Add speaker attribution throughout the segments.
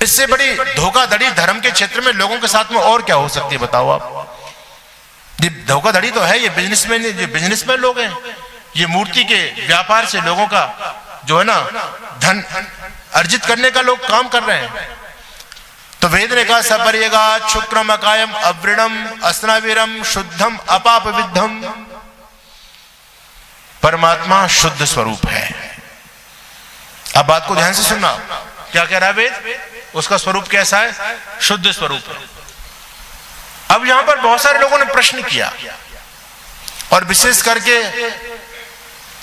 Speaker 1: इससे बड़ी धोखाधड़ी धर्म के क्षेत्र में लोगों के साथ में और क्या हो सकती है, बताओ आप। ये धोखाधड़ी तो है, ये बिजनेसमैन लोग हैं, ये मूर्ति के व्यापार से लोगों का जो है ना धन अर्जित करने का लोग काम कर रहे हैं। तो वेद ने कहा सपर्यगा शुक्रम अकायम अवृणम अस्नावीरम शुद्धम अपाप विद्धम। परमात्मा शुद्ध स्वरूप है। अब बात को ध्यान से सुनना, क्या कह रहा है वेद, उसका स्वरूप कैसा है, शुद्ध स्वरूप है। अब यहां पर बहुत सारे लोगों ने प्रश्न किया, और विशेष करके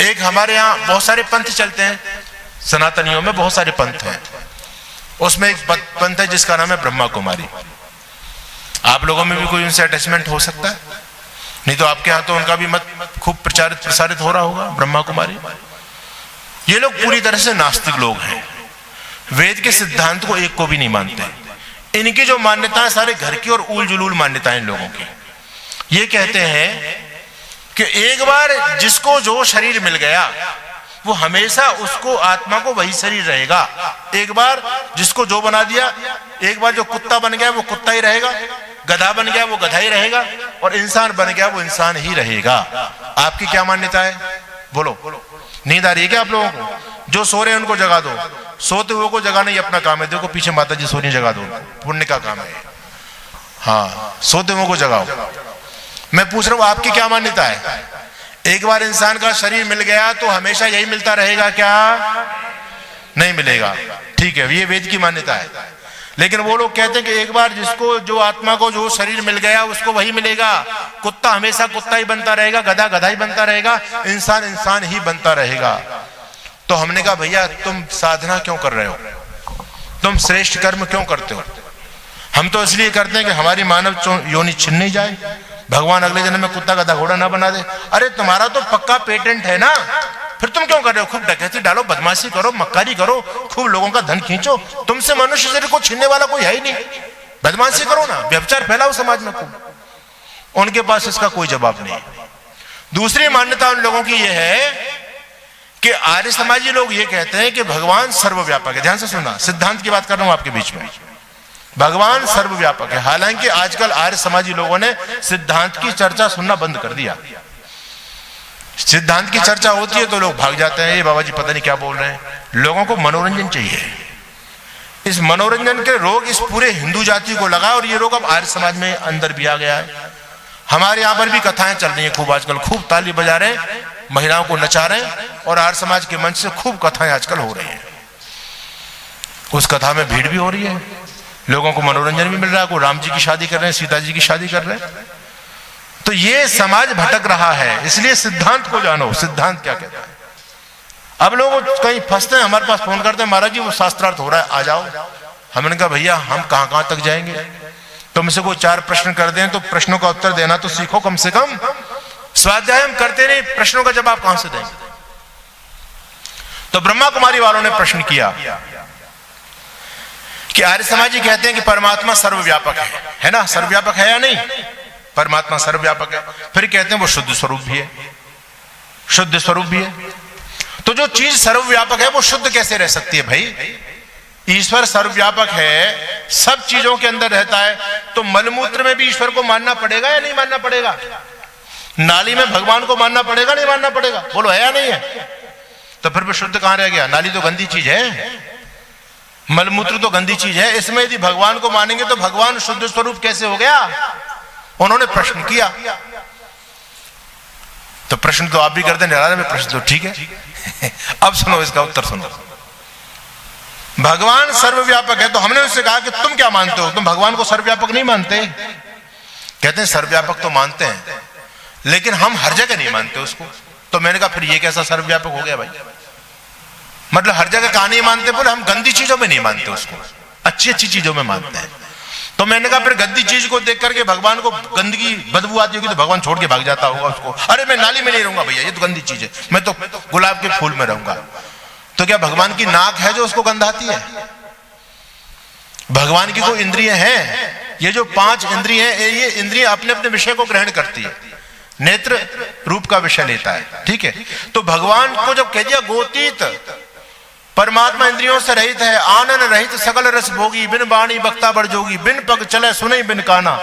Speaker 1: एक हमारे यहां बहुत सारे पंथ चलते हैं, सनातनियों में बहुत सारे पंथ हैं, उसमें एक पंथ है जिसका नाम है ब्रह्मा कुमारी। आप लोगों में भी कोई उनसे अटैचमेंट हो सकता है, नहीं तो आपके यहां तो उनका भी मत खूब प्रसारित हो रहा होगा, ब्रह्मा कुमारी। ये लोग पूरी तरह से नास्तिक लोग हैं, वेद के सिद्धांत को एक को भी नहीं मानते। इनकी जो मान्यताएं सारे घर की और उल जुलूल मान्यताएं लोगों की। ये कहते हैं कि एक बार जिसको जो शरीर मिल गया वो हमेशा उसको आत्मा को वही शरीर रहेगा। एक बार जिसको जो बना दिया, एक बार जो कुत्ता बन गया वो कुत्ता ही रहेगा, गधा बन गया वो गधा ही रहेगा, और इंसान बन गया वो इंसान ही रहेगा। आपकी क्या मान्यता है, बोलो। नींद आ रही है क्या आप लोगों को? जो सो रहे हैं उनको जगा दो, सोते हुए को जगाना ही अपना काम है। देखो पीछे माता जी सो रही, जगा दो, पुण्य का काम है। हाँ, सोते हुए को जगाओ। मैं पूछ रहा हूं आपकी क्या मान्यता है? एक बार इंसान का शरीर मिल गया तो हमेशा यही मिलता रहेगा क्या? नहीं मिलेगा। ठीक है, ये वेद की मान्यता है। लेकिन वो लोग कहते हैं कि एक बार जिसको जो आत्मा को जो शरीर मिल गया उसको वही मिलेगा। कुत्ता हमेशा कुत्ता ही बनता रहेगा, गधा गधा ही बनता रहेगा, इंसान इंसान ही बनता रहेगा। तो हमने कहा भैया तुम साधना क्यों कर रहे हो, तुम श्रेष्ठ कर्म क्यों करते हो? हम तो इसलिए करते हैं कि हमारी मानव योनि छिन नहीं जाए, भगवान अगले जन्म में कुत्ता गधा घोड़ा ना बना दे। अरे तुम्हारा तो पक्का पेटेंट है ना, फिर तुम क्यों कर रहे हो? खूब डकैती डालो, बदमाशी करो, मक्कारी करो, खूब लोगों का धन खींचो। तुमसे मनुष्य शरीर को छीनने वाला कोई है ही नहीं। बदमाशी करो ना, व्यभिचार फैलाओ समाज में खूब। उनके पास इसका कोई जवाब नहीं। दूसरी मान्यता उन लोगों की यह है कि आर्य समाजी लोग ये कहते हैं कि भगवान सर्वव्यापक है। ध्यान से सुनना, सिद्धांत की बात कर रहा हूं आपके बीच में। भगवान सर्वव्यापक है। हालांकि आजकल आर्य समाजी लोगों ने सिद्धांत की चर्चा सुनना बंद कर दिया। सिद्धांत की चर्चा होती है तो लोग भाग जाते हैं, ये बाबा जी पता नहीं क्या बोल रहे हैं। लोगों को मनोरंजन चाहिए। इस मनोरंजन के रोग इस पूरे हिंदू जाति को लगा, और ये रोग अब आर्य समाज में अंदर भी आ गया है। हमारे यहां पर भी कथाएं चल रही हैं खूब आजकल, खूब ताली बजा रहे हैं, महिलाओं को नचा रहे हैं, और आर्य समाज के मंच से खूब कथाएं आजकल हो रही हैं। उस कथा में भीड़ भी हो रही है, लोगों को मनोरंजन भी मिल रहा है। कोई राम जी की शादी कर रहे हैं, सीता जी की शादी कर रहे हैं। तो ये समाज भटक रहा है, इसलिए सिद्धांत को जानो, सिद्धांत क्या कहता है। अब लोग कहीं फंसते हैं, हमारे पास फोन करते हैं, महाराज जी वो शास्त्रार्थ हो रहा है, आ जाओ। हमने कहा भैया हम कहां कहां तक जाएंगे, तुमसे कोई 4 प्रश्न कर दें तो प्रश्नों का उत्तर देना तो सीखो कम से कम। स्वाध्याय हम करते नहीं, प्रश्नों का जवाब कहां से देंगे? तो ब्रह्मा कुमारी वालों ने प्रश्न किया कि आर्य समाजी कहते हैं कि परमात्मा सर्वव्यापक है ना? सर्वव्यापक है या नहीं? परमात्मा सर्वव्यापक है। फिर कहते हैं वो शुद्ध स्वरूप भी है, शुद्ध स्वरूप भी है। तो जो चीज सर्वव्यापक है वो शुद्ध कैसे रह सकती है भाई? ईश्वर सर्वव्यापक है, सब चीजों के अंदर रहता है, तो मलमूत्र में भी ईश्वर को मानना पड़ेगा या नहीं मानना पड़ेगा? नाली में भगवान को मानना पड़ेगा नहीं मानना पड़ेगा? बोलो है या नहीं है? तो फिर शुद्ध कहां रह गया? नाली तो गंदी चीज है, मलमूत्र तो गंदी चीज है, इसमें यदि भगवान को मानेंगे तो भगवान शुद्ध स्वरूप कैसे हो गया? उन्होंने प्रश्न किया। तो प्रश्न तो आप भी करते हैं, प्रश्न तो ठीक है। अब सुनो इसका उत्तर सुनो। भगवान सर्वव्यापक है, तो हमने उससे कहा कि तुम क्या मानते हो? तुम भगवान को सर्वव्यापक नहीं मानते? कहते हैं सर्वव्यापक तो मानते हैं, लेकिन हम हर जगह नहीं मानते उसको। तो मैंने कहा फिर ये कैसा सर्वव्यापक हो गया भाई? मतलब हर जगह कहां नहीं मानते? बोले हम गंदी चीजों में नहीं मानते उसको, अच्छी अच्छी चीजों में मानते हैं। तो मैंने कहा फिर गंदी चीज को देख करके भगवान को गंदगी बदबू आती होगी तो भगवान छोड़ के भाग जाता होगा उसको। अरे मैं नाली में नहीं रहूंगा भैया, ये तो गंदी चीज है, मैं तो गुलाब के फूल में रहूंगा। तो क्या भगवान की नाक है जो उसको गंधाती है? भगवान की कोई इंद्रियां हैं? ये जो 5 इंद्रियां हैं, ये इंद्रियां अपने अपने विषय को ग्रहण करती है। नेत्र रूप का विषय लेता है, ठीक है। तो भगवान को जब कह दिया गोतीत, परमात्मा इंद्रियों से रहित है, आनन रहित सकल रस भोगी, बिन बाणी बक्ता बड़ जोगी, बिन पग चले सुने बिन काना,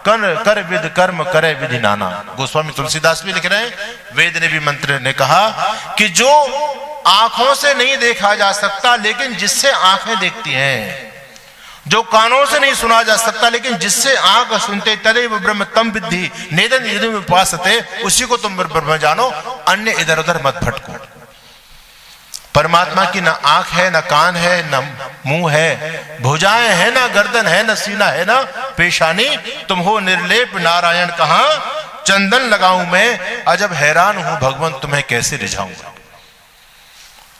Speaker 1: कर विद कर्म करे विधि नाना। गोस्वामी तुलसीदास भी लिख रहे हैं, वेद ने भी मंत्र ने कहा कि जो आंखों से नहीं देखा जा सकता लेकिन जिससे आंखें देखती हैं, जो कानों से नहीं सुना जा सकता लेकिन जिससे आंख सुनते, तदेव ब्रह्म तम विद्धि नेदन यदि उपासते, उसी को तुम ब्रह्म जानो, अन्य इधर उधर मत भटको। परमात्मा की ना आंख है, ना कान है, ना मुंह है, भुजाएं है, ना गर्दन है, ना सीना है, ना पेशानी, तुम हो निर्लेप नारायण कहां चंदन लगाऊं मैं, अजब हैरान हूं भगवान तुम्हें कैसे रिझाऊंगा।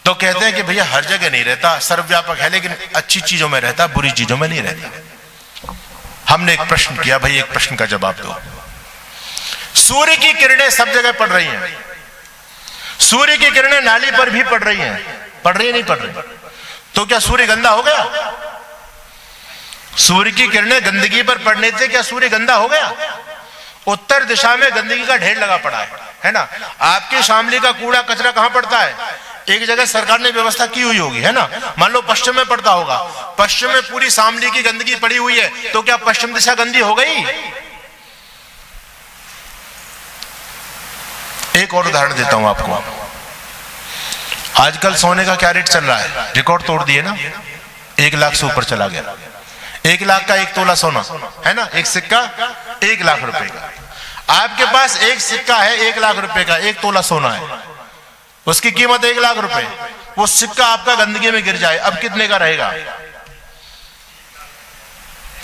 Speaker 1: तो कहते हैं कि भैया हर जगह नहीं रहता, सर्वव्यापक है, लेकिन अच्छी चीजों में रहता, बुरी चीजों में नहीं रहता। हमने एक प्रश्न किया, भाई एक प्रश्न का जवाब दो। सूर्य की किरणें सब जगह पड़ रही हैं, सूर्य की किरणें नाली पर भी पड़ रही हैं, पड़ रही नहीं पड़ रही, तो क्या सूर्य गंदा हो गया? सूर्य की किरणें गंदगी पर पड़ने से क्या सूर्य गंदा हो गया? उत्तर दिशा में गंदगी का ढेर लगा पड़ा है ना। आपके शामली का कूड़ा कचरा कहां पड़ता है? एक जगह सरकार ने व्यवस्था की हुई होगी, है ना। मान लो पश्चिम में पड़ता होगा, पश्चिम में पूरी शामली की गंदगी पड़ी हुई है, तो क्या पश्चिम दिशा गंदी हो गई? एक और उदाहरण देता हूं आपको। आजकल सोने का क्या रेट चल रहा है? रिकॉर्ड तोड़ दिए ना, 1 लाख से ऊपर चला गया। 1 लाख का 1 तोला सोना है ना, एक सिक्का 1 लाख रुपए का। आपके पास एक सिक्का है 1 लाख रुपए का, 1 तोला सोना है, उसकी कीमत 1 लाख रुपए। वो सिक्का आपका गंदगी में गिर जाए, अब कितने का रहेगा?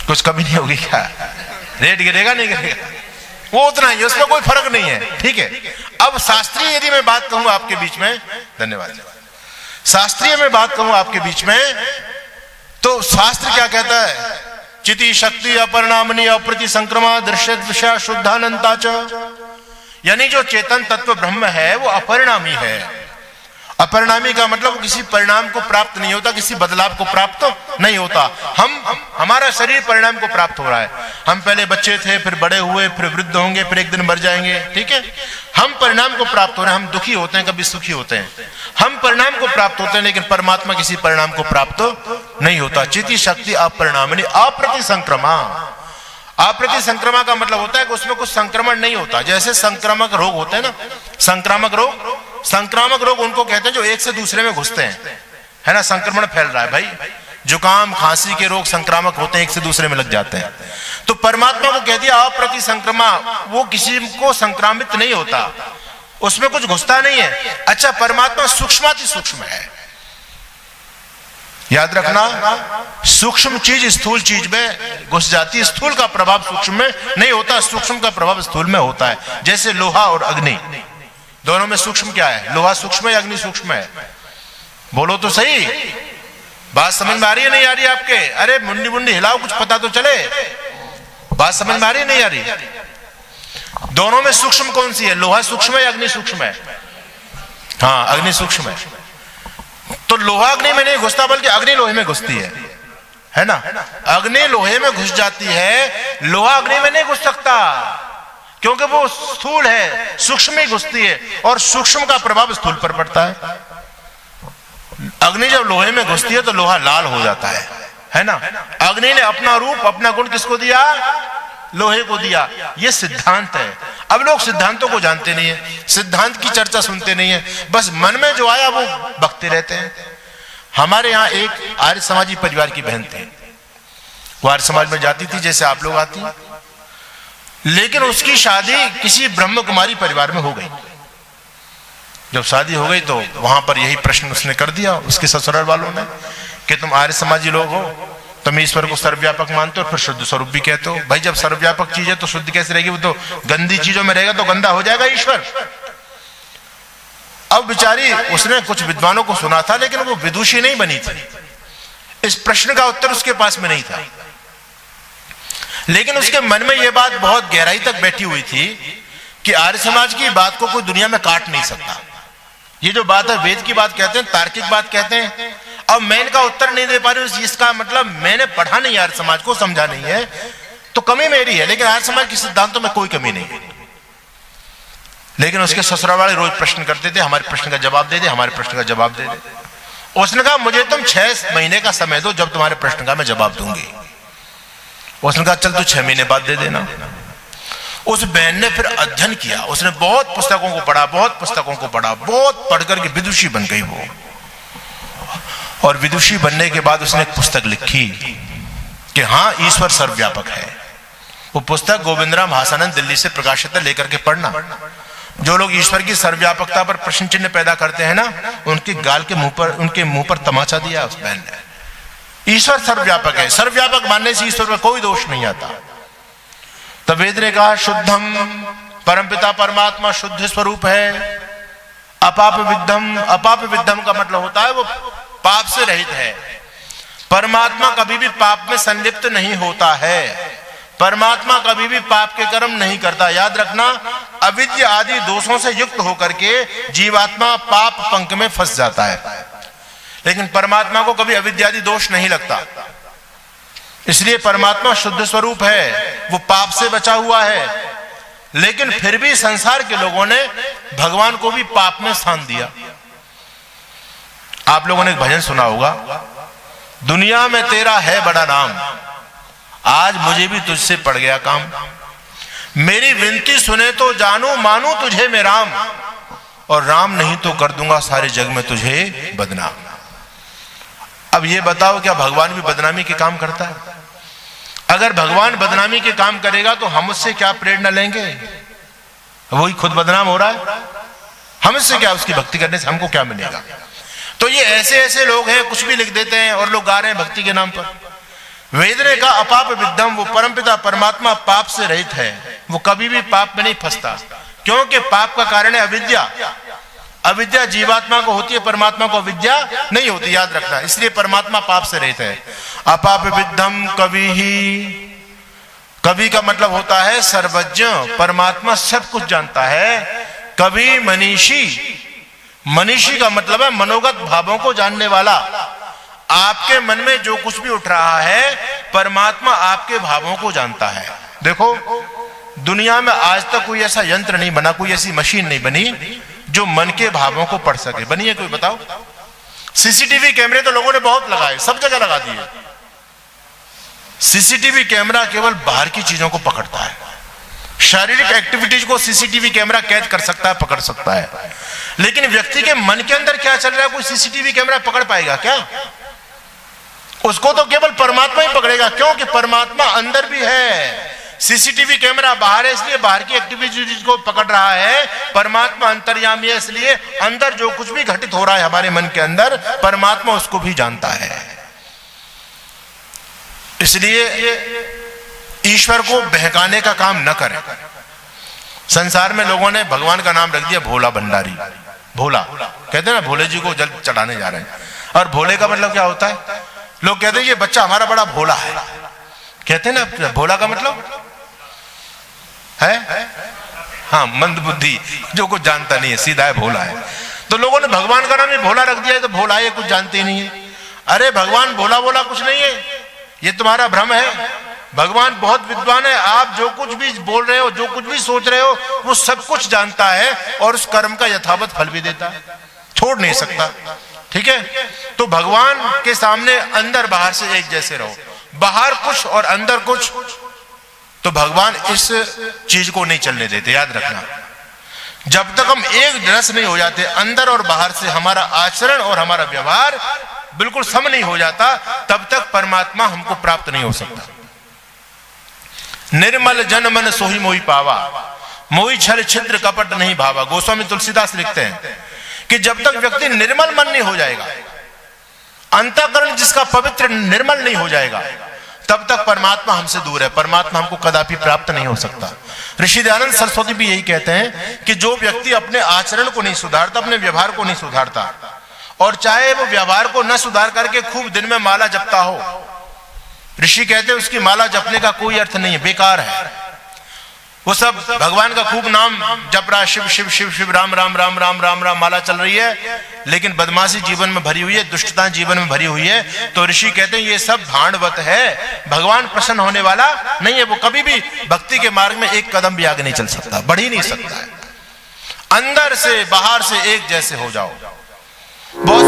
Speaker 1: कुछ कमी नहीं होगी क्या? रेट गिरेगा नहीं गिरेगा? वो उतना ही, उसमें कोई फर्क नहीं है, ठीक है। अब शास्त्रीय यदि मैं बात कहूं आपके बीच में, धन्यवाद, शास्त्रीय में बात कहूं आपके बीच में, तो शास्त्र क्या कहता है? चिति शक्ति अपरिणामनी अप्रति संक्रमा दृश्य विषय शुद्धानंता च, यानी जो चेतन तत्व ब्रह्म है वो अपरिणामी है। अपरिणामी का मतलब वो किसी परिणाम को प्राप्त नहीं होता, किसी बदलाव को प्राप्त नहीं होता। हमारा शरीर परिणाम को प्राप्त हो रहा है। हम पहले बच्चे थे, फिर बड़े हुए, फिर वृद्ध होंगे, फिर एक दिन मर जाएंगे, ठीक है। हम परिणाम को प्राप्त हो रहे हैं, हम दुखी होते हैं, कभी सुखी होते हैं, हम परिणाम को प्राप्त होते हैं, लेकिन परमात्मा किसी परिणाम को प्राप्त नहीं होता। चिति शक्ति अपरिणामिनी अप्रति संक्रमा। अप्रति संक्रमा का मतलब होता है कि उसमें कुछ संक्रमण नहीं होता। जैसे संक्रामक रोग होते हैं ना, संक्रामक रोग उनको कहते हैं जो एक से दूसरे में घुसते हैं, है ना। संक्रमण फैल रहा है भाई, जुकाम खांसी के रोग संक्रामक होते हैं, एक से दूसरे में लग जाते हैं। तो परमात्मा को कह दिया अप्रति संक्रमा, वो किसी को संक्रामित नहीं होता, उसमें कुछ घुसता नहीं है। अच्छा, परमात्मा सूक्ष्माति सूक्ष्म है, याद रखना। सूक्ष्म चीज स्थूल चीज में घुस जाती है, स्थूल का प्रभाव सूक्ष्म में नहीं होता, सूक्ष्म का प्रभाव स्थूल में होता है। जैसे लोहा और अग्नि, दोनों में सूक्ष्म क्या है? लोहा सूक्ष्म है, अग्नि सूक्ष्म है? बोलो तो सही, बात समझ में आ रही है नहीं आ रही आपके? अरे मुंडी मुंडी हिलाओ, कुछ पता तो चले। बात समझ में आ रही है नहीं आ रही? दोनों में सूक्ष्म कौन सी है? लोहा सूक्ष्म है, अग्नि सूक्ष्म है? हाँ, अग्नि सूक्ष्म है। तो लोहा अग्नि में नहीं घुसता, बल्कि अग्नि लोहे में घुसती है ना। अग्नि लोहे में घुस जाती है, लोहा अग्नि में नहीं घुस सकता, क्योंकि वो स्थूल है, सूक्ष्म ही घुसती है, और सूक्ष्म का प्रभाव स्थूल पर पड़ता है। अग्नि जब लोहे में घुसती है तो लोहा लाल हो जाता है ना। अग्नि ने अपना रूप, अपना गुण किसको दिया? लोहे को दिया। ये सिद्धांत है। अब लोग सिद्धांतों को जानते नहीं है, सिद्धांत की चर्चा सुनते नहीं है, बस मन में जो आया वो बकते रहते हैं। हमारे यहाँ एक आर्य समाजी परिवार की बहन थी, वो आर्य समाज में जाती थी जैसे आप लोग आती, लेकिन उसकी शादी किसी ब्रह्म कुमारी परिवार में हो गई। जब शादी हो गई तो वहां पर यही प्रश्न उसने कर दिया उसके ससुराल वालों ने कि तुम आर्य समाजी लोग हो, तुम ईश्वर को सर्वव्यापक मानते हो, फिर शुद्ध स्वरूप भी कहते हो। भाई जब सर्वव्यापक चीज है तो शुद्ध कैसे रहेगी? वो तो गंदी चीजों में रहेगा तो गंदा हो जाएगा ईश्वर। अब बेचारी, उसने कुछ विद्वानों को सुना था, लेकिन वो विदुषी नहीं बनी थी, इस प्रश्न का उत्तर उसके पास में नहीं था। लेकिन उसके मन में यह बात बहुत गहराई तक बैठी हुई थी कि आर्य समाज की बात को कोई दुनिया में काट नहीं सकता। ये जो बात है वेद की बात कहते हैं, तार्किक बात कहते हैं। अब मैं इनका उत्तर नहीं दे पा रही हूं, इसका मतलब मैंने पढ़ा नहीं आर्य समाज को, समझा नहीं है, तो कमी मेरी है। लेकिन आर्य समाज के सिद्धांतों में कोई कमी नहीं है। लेकिन उसके ससुराल वाले रोज प्रश्न करते थे, हमारे प्रश्न का जवाब दे दे, हमारे प्रश्न का जवाब दे दे। उसने कहा मुझे तुम 6 महीने का समय दो, जब तुम्हारे प्रश्न का मैं जवाब दूंगी। उसने कहा चल तू 6 महीने बाद दे देना। उस बहन ने फिर अध्ययन किया, उसने बहुत पुस्तकों को पढ़ा, बहुत पढ़ करके विदुषी बन गई वो। और विदुषी बनने के बाद उसने एक पुस्तक लिखी कि हाँ ईश्वर सर्वव्यापक है। वो पुस्तक गोविंदराम हासानंद दिल्ली से प्रकाशित है, लेकर के पढ़ना। जो लोग ईश्वर की सर्वव्यापकता पर प्रश्न चिन्ह पैदा करते हैं ना, उनके गाल के मुंह पर तमाचा दिया उस बहन ने। ईश्वर सर्वव्यापक है, सर्वव्यापक मानने से ईश्वर में कोई दोष नहीं आता। तब वेद ने कहा शुद्धम, परमपिता परमात्मा शुद्ध स्वरूप है। अपाप विद्धम, अपाप विद्धम का मतलब होता है वो पाप से रहित है। परमात्मा कभी भी पाप में संलिप्त नहीं होता है, परमात्मा कभी भी पाप के कर्म नहीं करता। याद रखना, अविद्या आदि दोषों से युक्त होकर के जीवात्मा पाप पंख में फंस जाता है, लेकिन परमात्मा को कभी अविद्या आदि दोष नहीं लगता। इसलिए परमात्मा शुद्ध स्वरूप है, वो पाप से बचा हुआ है। लेकिन फिर भी संसार के लोगों ने भगवान को भी पाप में स्थान दिया। आप लोगों ने एक भजन सुना होगा, दुनिया में तेरा है बड़ा नाम, आज मुझे भी तुझसे पड़ गया काम। मेरी विनती सुने तो जानू मानू तुझे मैं राम, और राम नहीं तो कर दूंगा सारे जग में तुझे बदनाम। अब ये बताओ क्या भगवान भी बदनामी के काम करता है? अगर भगवान बदनामी के काम करेगा तो हम उससे क्या प्रेरणा लेंगे? वही खुद बदनाम हो रहा है, हम इससे क्या, उसकी भक्ति करने से हमको क्या मिलेगा? तो ये ऐसे ऐसे लोग हैं, कुछ भी लिख देते हैं और लोग गा रहे हैं भक्ति के नाम पर। वेद ने कहा अपाप विद्धम, वो परमपिता परमात्मा पाप से रहित है, वो कभी भी पाप में नहीं फंसता, क्योंकि पाप का कारण है अविद्या। अविद्या जीवात्मा को होती है, परमात्मा को अविद्या नहीं होती, याद रखना। इसलिए परमात्मा पाप से रहित है। अपाप विद्धम कवि ही, कवि का मतलब होता है सर्वज्ञ, परमात्मा सब कुछ जानता है। कवि मनीषी, मनीषी का मतलब है मनोगत भावों को जानने वाला। आपके मन में जो कुछ भी उठ रहा है, परमात्मा आपके भावों को जानता है। देखो दुनिया में आज तक कोई ऐसा यंत्र नहीं बना, कोई ऐसी मशीन नहीं बनी जो मन के भावों को पढ़ सके। बनी है कोई? बताओ। सीसीटीवी कैमरे तो लोगों ने बहुत लगाए, सब जगह लगा दिए। सीसीटीवी कैमरा केवल बाहर की चीजों को पकड़ता है, शारीरिक एक्टिविटीज को सीसीटीवी कैमरा कैद कर सकता है, पकड़ सकता है, लेकिन व्यक्ति के मन के अंदर क्या चल रहा है कोई सीसीटीवी कैमरा पकड़ पाएगा क्या? उसको तो केवल परमात्मा ही पकड़ेगा, क्योंकि परमात्मा अंदर भी है। सीसीटीवी कैमरा बाहर है इसलिए बाहर की एक्टिविटीज को पकड़ रहा है, परमात्मा अंतर्यामी है इसलिए अंदर जो कुछ भी घटित हो रहा है हमारे मन के अंदर, परमात्मा उसको भी जानता है। इसलिए ईश्वर को बहकाने का काम न करें। संसार में लोगों ने भगवान का नाम रख दिया भोला भंडारी। भोला कहते हैं ना, भोले जी को जल चढ़ाने जा रहे हैं। और भोले का मतलब क्या होता है? लोग कहते हैं ये बच्चा हमारा बड़ा भोला है, कहते हैं ना। भोला का मतलब है हाँ मंद बुद्धि, जो कुछ जानता नहीं है, सीधा है भोला है। तो लोगों ने भगवान का नाम ही भोला रख दिया है, तो भोला ये कुछ जानते ही नहीं है। अरे भगवान भोला भोला कुछ नहीं है, ये तुम्हारा भ्रम है। भगवान बहुत विद्वान है, आप जो कुछ भी बोल रहे हो, जो कुछ भी सोच रहे हो, वो सब कुछ जानता है और उस कर्म का यथावत फल भी देता है, छोड़ नहीं सकता। ठीक है, तो भगवान के सामने अंदर बाहर से एक जैसे रहो, बाहर कुछ और अंदर कुछ, तो भगवान इस चीज को नहीं चलने देते। याद रखना, जब तक हम एक रस नहीं हो जाते, अंदर और बाहर से हमारा आचरण और हमारा व्यवहार बिल्कुल सम नहीं हो जाता, तब तक परमात्मा हमको प्राप्त नहीं हो सकता। निर्मल जन मन सोही मोही पावा, मोही छल छिद्र कपट नहीं भावा। गोस्वामी तुलसीदास लिखते हैं कि जब तक व्यक्ति निर्मल मन नहीं हो जाएगा, अंतःकरण जिसका पवित्र निर्मल नहीं हो जाएगा, तब तक परमात्मा हमसे दूर है, परमात्मा हमको कदापि प्राप्त नहीं हो सकता। ऋषि दयानंद सरस्वती भी यही कहते हैं कि जो व्यक्ति अपने आचरण को नहीं सुधारता, अपने व्यवहार को नहीं सुधारता, और चाहे वो व्यवहार को न सुधार करके खूब दिन में माला जपता हो, ऋषि कहते हैं उसकी माला जपने का कोई अर्थ नहीं है, बेकार है। वो सब भगवान का खूब नाम जप रहा है, शिव शिव शिव शिव, राम राम राम राम राम राम, माला चल रही है, लेकिन बदमाशी जीवन में भरी हुई है, दुष्टता जीवन में भरी हुई है। तो ऋषि कहते हैं ये सब भांडवत है, भगवान प्रसन्न होने वाला नहीं है। वो कभी भी भक्ति के मार्ग में एक कदम भी आगे नहीं चल सकता, बढ़ ही नहीं सकता है। अंदर से बाहर से एक जैसे हो जाओ। बहुत